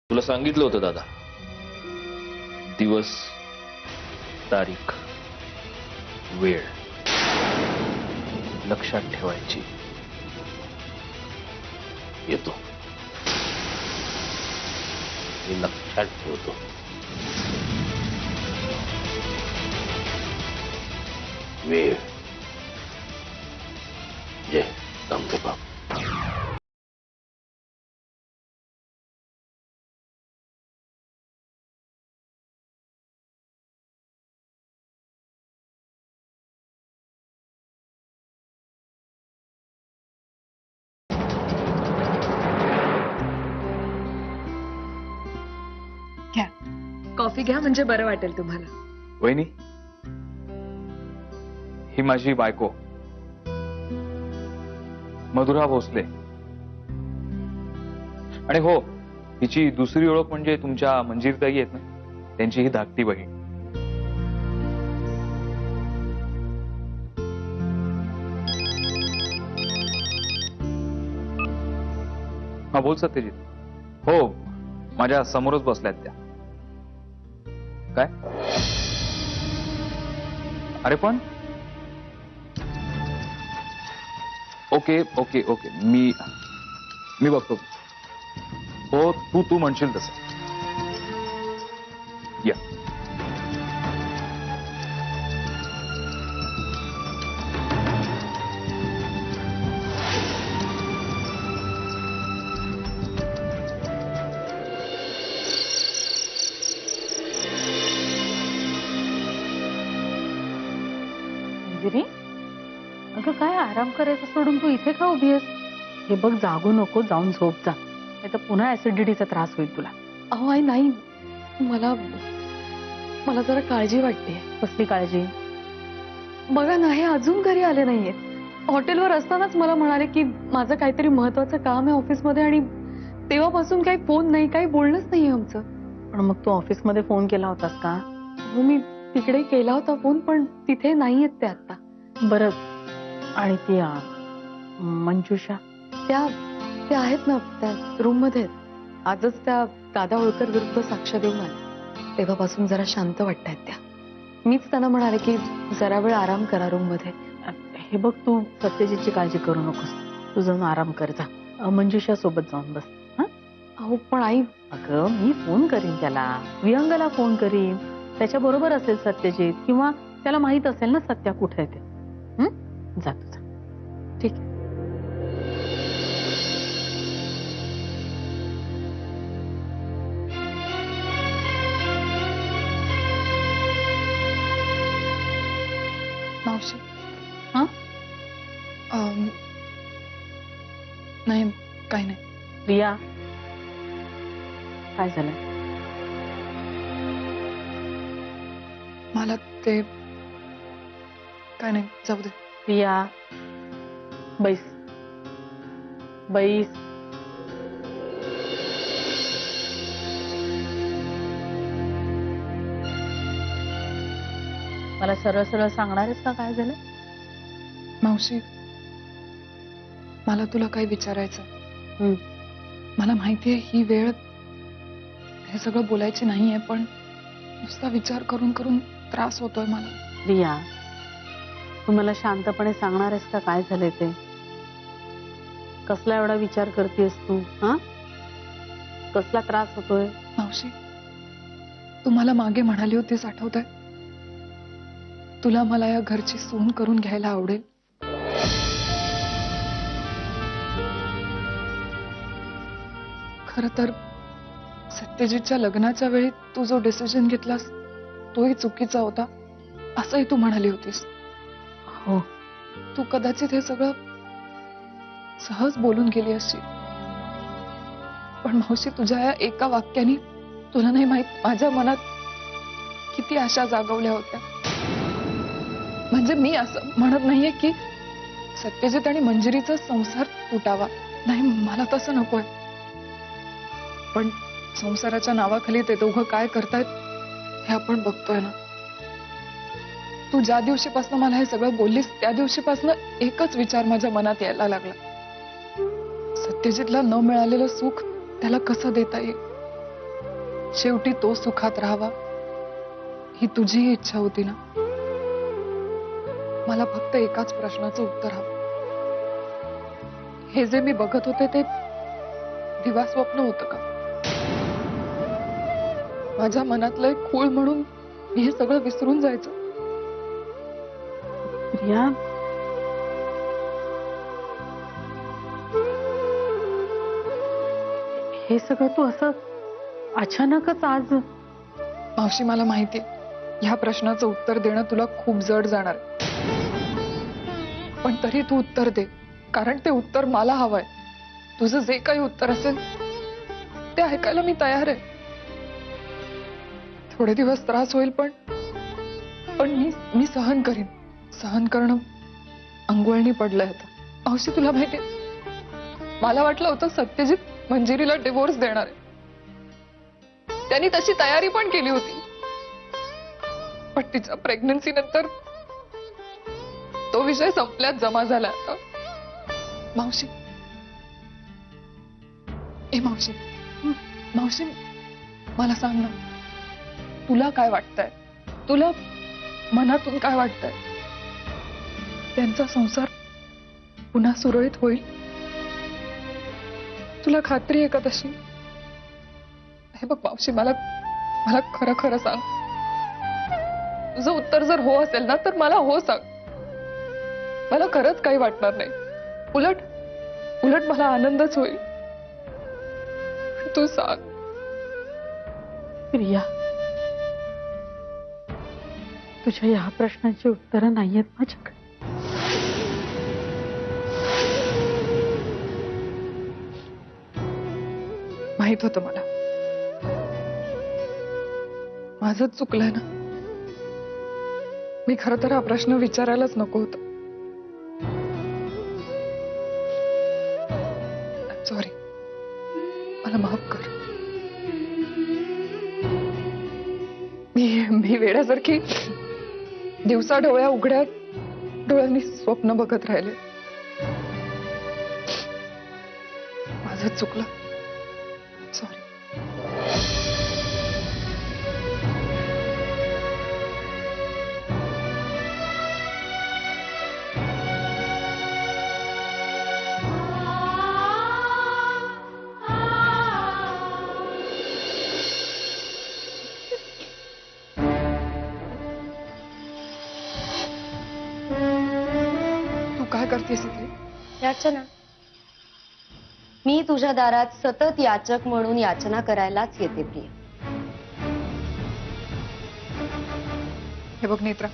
तुला सांगितलं होतं दादा, दिवस, तारीख, वेळ लक्षात ठेवायची. येतो, मी लक्षात ठेवतो. वेळ जय रामदेव बाबा. घ्या, कॉफी घ्या म्हणजे बरं वाटेल तुम्हाला. वहिनी, ही माझी बायको मधुरा भोसले. आणि हो, हिची दुसरी ओळख म्हणजे तुमच्या मंजिरीताई आहेत ना, त्यांची ही धाकटी बहीण. हा बोल सत्यजित. हो, माझ्या समोरच बसल्यात त्या. काय? अरे पण ओके ओके ओके, मी बघतो. हो, तू म्हणशील तसं. या. मंजिरी, अगं काय आराम करायचं सोडून तू इथे का उभी आहेस? हे बघ, जागू नको, जाऊन झोप जा, नाही तर पुन्हा ऍसिडिटीचा त्रास होईल तुला. अहो आई नाही, मला जरा काळजी वाटते. कसली काळजी? बघा ना, हे अजून घरी आले नाहीये. हॉटेलवर असतानाच मला म्हणाले की माझं काहीतरी महत्वाचं काम आहे ऑफिसमध्ये, आणि तेव्हापासून काही फोन नाही, काही बोलणंच नाहीये आमचं. पण मग तू ऑफिसमध्ये फोन केला होतास का? हो, मी तिकडे केला होता फोन, पण तिथे नाहीयेत ते आता. बरं, आणि ती मंजुषा? त्या आहेत ना, त्या रूम मध्ये आहेत. आजच त्या दादा होळकर विरुद्ध साक्ष देऊन आल्या. तेव्हापासून जरा शांत वाटतायत त्या. मीच त्यांना म्हणाले की जरा वेळ आराम करा रूम मध्ये. हे बघ, तू सत्यजितची काळजी करू नकोस, तू जाऊन आराम कर जा. मंजुषा सोबत जाऊन बस. अहो पण आई, अगं मी फोन करीन त्याला, विहंगला फोन करीन, त्याच्या बरोबर असेल सत्यजित, किंवा त्याला माहित असेल ना सत्या कुठे आहे ते. जा तुझा. ठीक आहे. मावशी, हा? नाही, काही नाही. प्रिया, काय झालं? मला ते काय नाही, जाऊ दे. प्रिया, बैस बैस. मला सरळ सरळ सांगणार आहेस का काय झालं? मावशी, मला तुला काही विचारायचं. मला माहितीये ही वेळ हे सगळं बोलायची नाहीये, पण नुसता विचार करून करून त्रास होतोय मला. प्रिया, तू मला शांतपणे सांगणार आहेस का काय झालंय ते? कसला एवढा विचार करतेस तू? हा, कसला त्रास होतोय? मावशी, तू मला मागे म्हणाली होतीस, आठवतंय? तुला मला या घरची सून करून घ्यायला आवडेल. खर तर सत्यजितच्या लग्नाच्या वेळी तू जो डिसिजन घेतलास तोही चुकीचा होता, असंही तू म्हणाली होतीस. हो, तू कदाचित हे सगळं सहज बोलून गेली असशील, पण मावशी, तुझ्या या एका वाक्याने तुला नाही माहित माझ्या मनात किती आशा जागवल्या होत्या. म्हणजे मी असं म्हणत नाहीये की सत्यजित आणि मंजिरीचा संसार तुटावा, नाही, मला तसं नकोय. पण संसाराच्या नावाखाली ते दोघं काय करतायत हे आपण बघतोय ना. तू ज्या दिवशीपासून मला हे सगळं बोललीस त्या दिवशीपासून एकच विचार माझ्या मनात यायला लागला, सत्यजितला न मिळालेलं सुख त्याला कसं देता येईल. शेवटी तो सुखात राहावा ही तुझीही इच्छा होती ना. मला फक्त एकाच प्रश्नाचं उत्तर हवं. हे जे मी बघत होते ते दिवा स्वप्न होतं का? माझ्या मनातलं एक खूळ म्हणून मी हे सगळं विसरून जायचं. प्रिया, हे सगळं तू असं अचानकच आज. मावशी, मला माहितीये ह्या प्रश्नाचं उत्तर देणं तुला खूप जड जाणार आहे. पण तरी तू उत्तर दे, कारण ते उत्तर मला हवंय. तुझं जे काही उत्तर असेल ते ऐकायला मी तयार आहे. थोडे दिवस त्रास होईल, पण मी सहन करीन. सहन करणं अंगवळणी पडलंय आता. मावशी, तुला माहितीये मला वाटलं होतं सत्यजित मंजिरीला डिवोर्स देणार आहे. त्यांनी तशी तयारी पण केली होती. पण तिच्या प्रेग्नन्सी नंतर तो विषय संपल्यात जमा झाला आता. मावशी, मावशी, मावशी, मला सांग ना, तुला काय वाटतंय? तुला मनातून काय वाटतंय? त्यांचा संसार पुन्हा सुरळीत होईल? तुला खात्री आहे का तशी? हे बघ मावशी, मला खरं खरं सांग. तुझं उत्तर जर हो असेल ना, तर मला हो सांग. मला खरंच काही वाटणार नाही. उलट मला आनंदच होईल. तू सांग. प्रिया, तुझ्या या प्रश्नाची उत्तरं नाहीयेत माझ्याकडे. माहित होतं मला. माझंच चुकलंय ना. मी खरं तर हा प्रश्न विचारायलाच नको होता. सॉरी, मला माफ कर. मी वेड्यासारखी दिवसा डोळ्या उघड्या डोळ्यांनी स्वप्न बघत राहिले. माझं चुकलं. सॉरी. तू काय करतेस इथे? याचना. मी तुझ्या दारात सतत याचक म्हणून याचना करायलाच येते प्रिया. हे बघ Netra,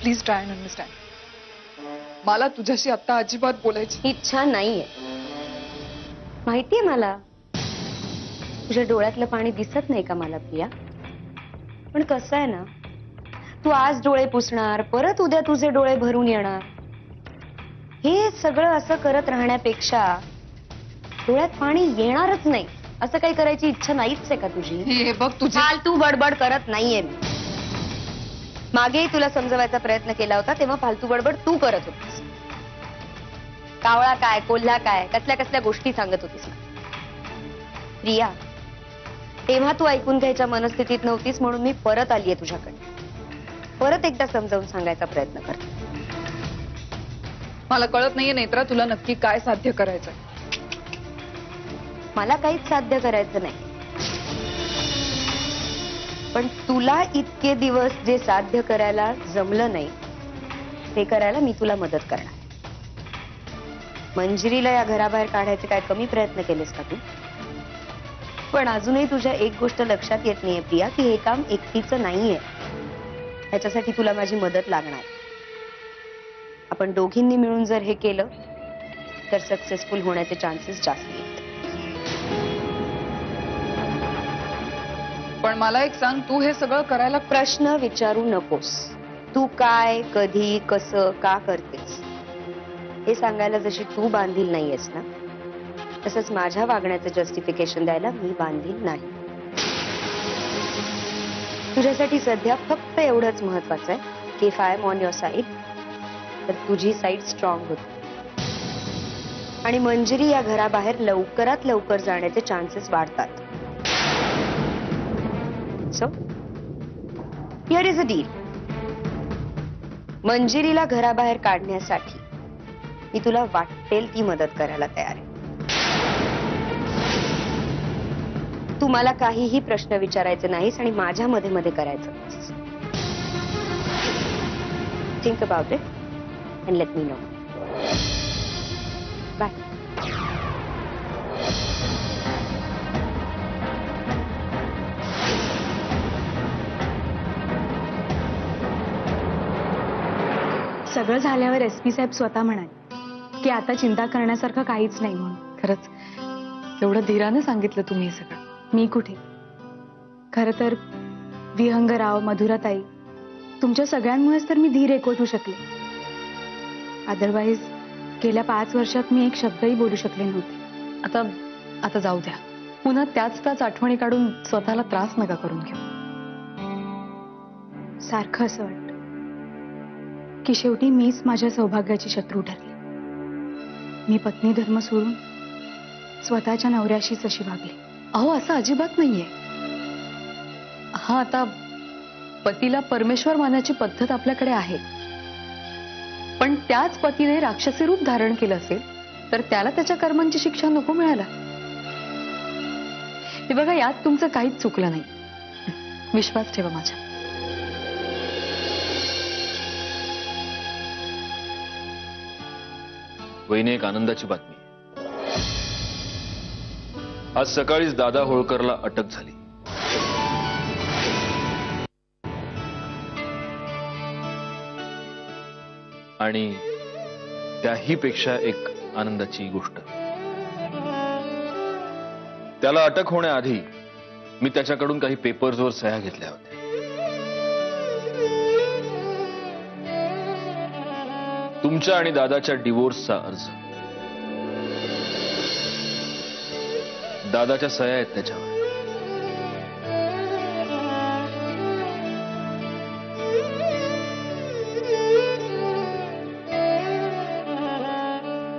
please try and understand. मला तुझ्याशी आता अजिबात बोलायची इच्छा नाहीये. माहितीये मला, तुझ्या डोळ्यातलं पाणी दिसत नाही का मला प्रिया? पण कसं आहे ना, तू आज डोळे पुसणार, परत उद्या तुझे डोळे भरून येणार. हे सगळं असं करत राहण्यापेक्षा डोळ्यात पाणी येणारच नाही असं काही करायची इच्छा नाहीच आहे का तुझी? हे बघ तुझी फालतू बडबड करत नाहीये मी. मागेही तुला समजवायचा प्रयत्न केला होता, तेव्हा फालतू बडबड तू करत होतीस. कावळा काय, कोल्हा काय, कसल्या कसल्या गोष्टी सांगत होतीस. प्रिया, तेव्हा तू ऐकून घ्यायच्या मनस्थितीत नव्हतीस, म्हणून मी परत आलीये तुझ्याकडे. परत एकदा समजावून सांगायचा प्रयत्न करते. मला कळत नाहीये नेत्रा, तुला नक्की काय साध्य करायचंय? मला काहीच साध्य करायचं नाही, पण तुला इतके दिवस जे साध्य करायला जमलं नाही ते करायला मी तुला मदत करणार. मंजिरीला या घराबाहेर काढायचे काय कमी प्रयत्न केलेस का तू? पण अजूनही तुझ्या एक गोष्ट लक्षात येत नाहीये प्रिया, की हे काम एकटीचं नाहीये. ह्याच्यासाठी तुला माझी मदत लागणार. आपण दोघींनी मिळून जर हे केलं तर सक्सेसफुल होण्याचे चान्सेस जास्त आहेत. पण मला एक सांग, तू हे सगळं करायला प्रश्न विचारू नकोस. तू काय, कधी, कसं, का करतेस हे सांगायला जशी तू बांधील नाहीयेस ना, तसंच माझ्या वागण्याचं जस्टिफिकेशन द्यायला मी बांधील नाही. तुझ्यासाठी सध्या फक्त एवढंच महत्वाचं आहे की if I am on your side, तर तुझी साईड स्ट्रॉंग होती आणि मंजिरी या घराबाहेर लवकरात लवकर जाण्याचे चान्सेस वाढतात. So here is a deal. मंजिरीला घराबाहेर काढण्यासाठी मी तुला वाटेल ती मदत करायला तयार आहे. तू मला काहीही प्रश्न विचारायचे नाहीस आणि माझ्या मध्ये मध्ये करायचं नाहीस. Think about it and let me know. Bye. सगळं झाल्यावर SP साहेब स्वतः म्हणाले की आता चिंता करण्यासारखं काहीच नाही म्हणून. खरंच एवढं धीराने सांगितलं तुम्ही हे सगळं. मी कुठे, खरं तर विहंगराव, मधुराताई तुमच्या सगळ्यांमुळेच तर मी धीर एकवटू शकले. अदरवाईज गेल्या 5 वर्षात मी एक शब्दही बोलू शकले नव्हते. आता जाऊ द्या. पुन्हा त्याच आठवणी काढून स्वतःला त्रास नका करून घेऊ. सारखं असं वाटतं की शेवटी मीच माझ्या सौभाग्याची शत्रू ठरली. मी पत्नी धर्म सोडून स्वतःच्या नवऱ्याशीच अशी वागली. अहो असं अजिबात नाहीये. हा आता पतीला परमेश्वर मानाची पद्धत आपल्याकडे आहे, पण त्याच पतीने राक्षसी रूप धारण केलं असेल तर त्याला त्याच्या कर्मांची शिक्षा नको मिळायला. हे बघा, यात तुमचं काहीच चुकलं नाही. विश्वास ठेवा माझ्या. वहिनी, एक आनंदाची बातमी. आज सकाळीच दादा होळकरला अटक झाली. आणि त्याही पेक्षा एक आनंदाची गोष्ट, त्याला अटक होण्याआधी मी त्याच्याकडून काही पेपर्सवर सह्या घेतल्या होत्या. तुमच्या आणि दादाच्या डिवोर्सचा अर्ज. दादाच्या सह्या आहेत त्याच्यावर.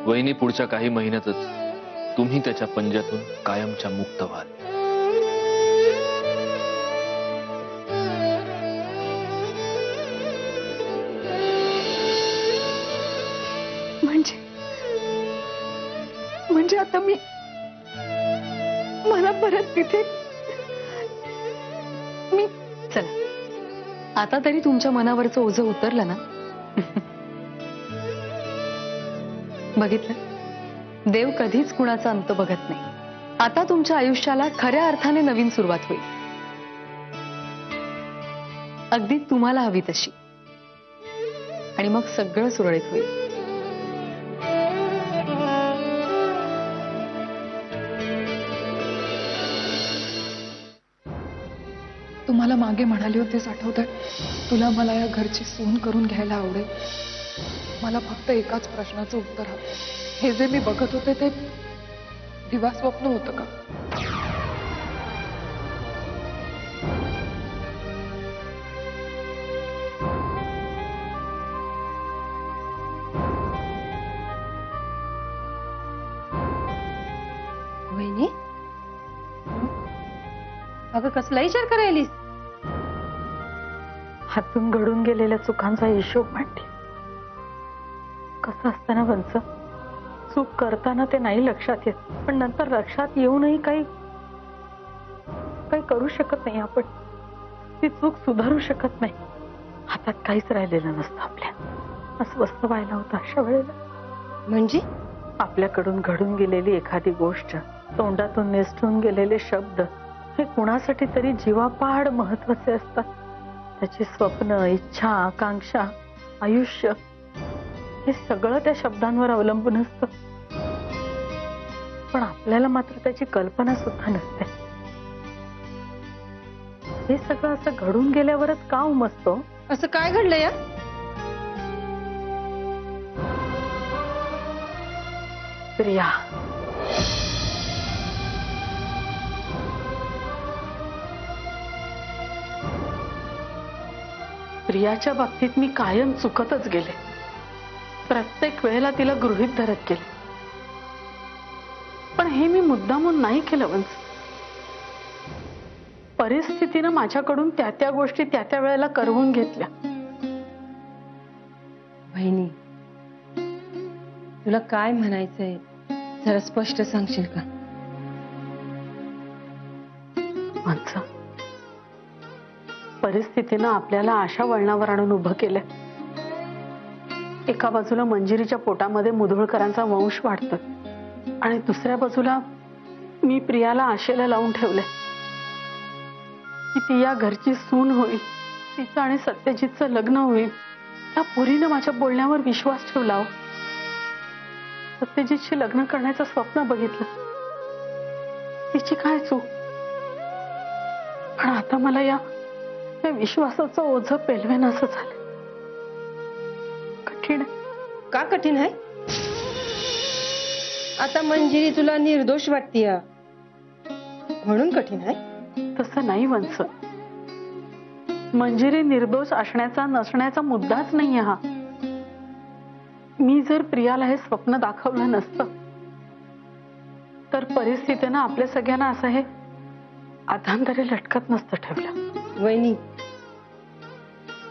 वहिनी, पुढच्या काही महिन्यातच तुम्ही त्याच्या पंजातून कायमच्या मुक्त व्हाल. म्हणजे आता मला परत तिथे चला, आता तरी तुमच्या मनावरचं ओझं उतरलं ना. बघितलं, देव कधीच कुणाचा अंत बघत नाही. आता तुमच्या आयुष्याला खऱ्या अर्थाने नवीन सुरुवात होईल, अगदी तुम्हाला हवी तशी. आणि मग सगळं सुरळीत होईल. तुम्हाला मागे म्हणाली होतीस, आठवतंय? तुला मला या घरची सून करून घ्यायला आवडेल. मला फक्त एकाच प्रश्नाचं उत्तर हवं. हे जे मी बघत होते ते दिवा स्वप्न होतं का? वहिनी, अगं कसला विचार करायलीस? हातून घडून गेलेल्या चुकांचा हिशोब मांडते. कसं असतं ना वंच, चूक करताना ते नाही लक्षात येत, पण नंतर लक्षात येऊनही काही करू शकत नाही आपण. ती चूक सुधारू शकत नाही. हातात काहीच राहिलेलं नसतं आपल्या. अस्वस्थ व्हायला होतं अशा वेळेला. म्हणजे आपल्याकडून घडून गेलेली एखादी गोष्ट, तोंडातून निसटून गेलेले शब्द, हे कुणासाठी तरी जीवापाड महत्वाचे असतात. त्याची स्वप्न, इच्छा, आकांक्षा, आयुष्य हे सगळं त्या शब्दांवर अवलंबून असतं. पण आपल्याला मात्र त्याची कल्पना सुद्धा नसते. हे सगळं असं घडून गेल्यावरच का उमजतो? असं काय घडलं या? प्रिया, प्रियाच्या बाबतीत मी कायम चुकतच गेले. प्रत्येक वेळेला तिला गृहीत धरत गेले. पण हे मी मुद्दामून नाही केलं वंच. परिस्थितीनं माझ्याकडून त्या त्या गोष्टी त्या त्या वेळेला करवून घेतल्या. बहिणी, तुला काय म्हणायचंय जरा स्पष्ट सांगशील का? माणसं, परिस्थितीनं आपल्याला अशा वळणावर आणून उभं केलंय. एका बाजूला मंजिरीच्या पोटामध्ये मुधोळकरांचा वंश वाढतोय आणि दुसऱ्या बाजूला मी प्रियाला आशेला लावून ठेवलंय की ती या घरची सून होईल, तिचं आणि सत्यजितचं लग्न होईल. त्या पोरीनं माझ्या बोलण्यावर विश्वास ठेवला. सत्यजितशी लग्न करण्याचं स्वप्न बघितलं. तिची काय चूक? पण आता मला या विश्वासाचं ओझं पेलवेन असं झालं. कठीण आहे. का कठीण आहे? आता मंजिरी तुला निर्दोष वाटतीय म्हणून कठीण आहे? तसं नाही वंस. मंजिरी निर्दोष असण्याचा नसण्याचा मुद्दाच नाहीये हा. मी जर प्रियाला हे स्वप्न दाखवलं नसतं तर परिस्थितीनं आपल्या सगळ्यांना असं हे अधांतरे लटकत नसतं ठेवलं. वहिनी,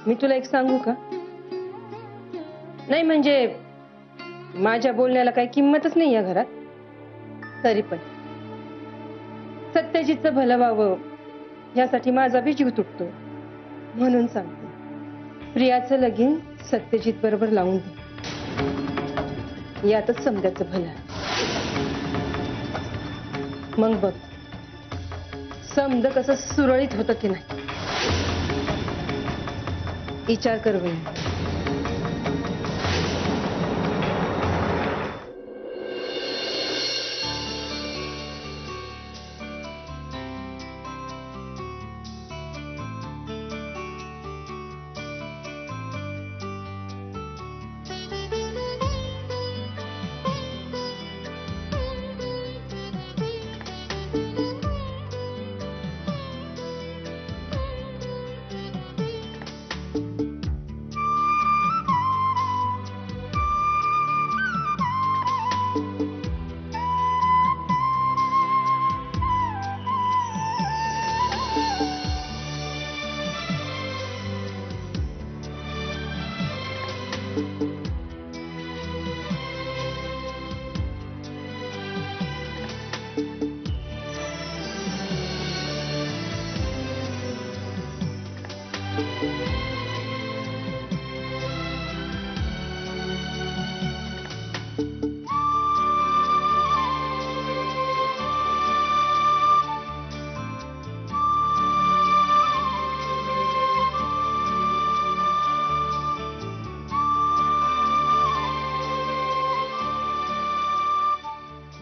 मी तुला एक सांगू का? नाही म्हणजे माझ्या बोलण्याला काही किंमतच नाही या घरात. तरी पण सत्यजितचं भलं व्हावं यासाठी माझा बी जीव तुटतो. म्हणून सांगते, प्रियाचं लगीन सत्यजित बरोबर लावून दे. यातच समजायचं भलं. मग बघ समज कसं सुरळीत होतं की नाही. विचार कर वहिनी.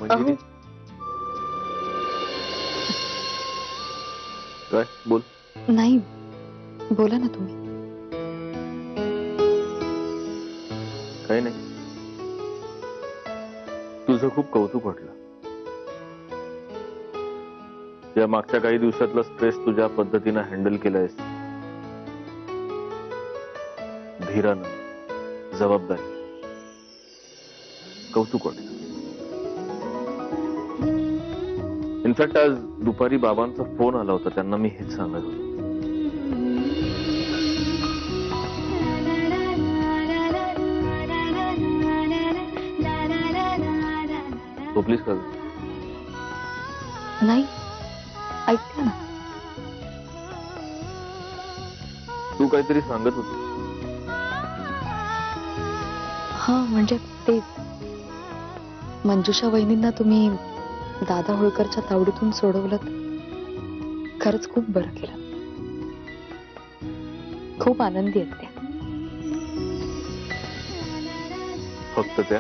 मंजिरी, काय बोल. नाही, बोला ना तुम्ही. काही नाही, तुझं खूप कौतुक वाटलं. या मागच्या काही दिवसातला स्ट्रेस तुझ्या पद्धतीनं हँडल केलायस. धीरानं, जबाबदारी. कौतुक वाटलं. इनफॅक्ट आज दुपारी बाबांचा फोन आला होता, त्यांना मी हेच सांगत होतो. झोपलीस का? नाही, ऐकते ना. तू काहीतरी सांगत होती. हा म्हणजे ते मंजुषा वहिनींना तुम्ही दादा होळकरच्या तावडीतून सोडवलं, खरंच खूप बरं केलं. खूप आनंदी आहेत त्या. फक्त त्या?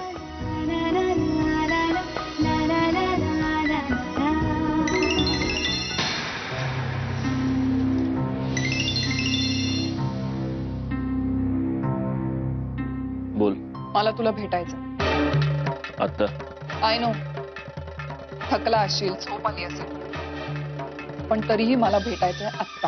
बोल. मला तुला भेटायचं. आता आय नो, थकला असशील, झोप आली असेल, पण तरीही मला भेटायचंय आत्ता.